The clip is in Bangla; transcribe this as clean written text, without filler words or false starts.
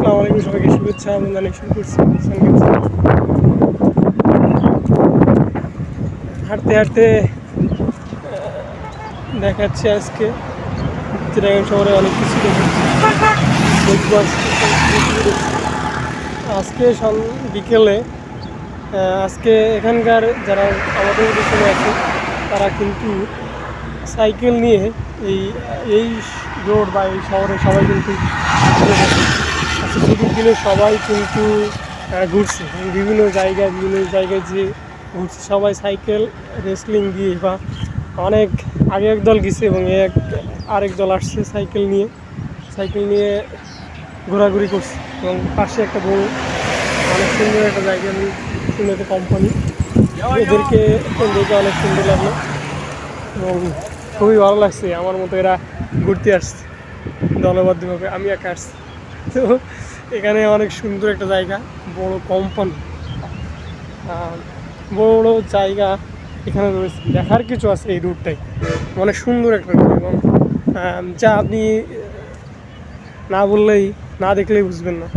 আসসালামু আলাইকুম, সবাইকে শুভেচ্ছা এবং জানিয়ে শুরু করছি। হাঁটতে হাঁটতে দেখাচ্ছে আজকে চিটাগাং শহরে অনেক কিছু দেখবো। আজকে বিকেলে আজকে এখানকার যারা আমাদের দেশে আছে তারা কিন্তু সাইকেল নিয়ে এই এই রোড বা এই শহরে সবাই কিন্তু আজকে ছুটির দিনে সবাই কিন্তু ঘুরছে বিভিন্ন জায়গায় যে ঘুরছে সবাই সাইকেল রেসলিং দিয়ে বা অনেক আগে এক দল গেছে এবং আরেক দল আসছে সাইকেল নিয়ে ঘোরাঘুরি করছে এবং পাশে একটা বড় অনেক সুন্দর একটা জায়গা, আমি সুন্দর কোম্পানি, এদেরকে দেখে অনেক সুন্দর লাগলো এবং খুবই ভালো লাগছে। আমার মতো এরা ঘুরতে আসছে দলবদ্ধভাবে, আমি একা আসছি। তো এখানে অনেক সুন্দর একটা জায়গা, বড় কোম্পানি, বড় জায়গা এখানে রয়েছে, দেখার কিছু আছে। এই রুটটাই অনেক সুন্দর একটা রুট এবং যা আপনি না দেখলেই বুঝবেন না।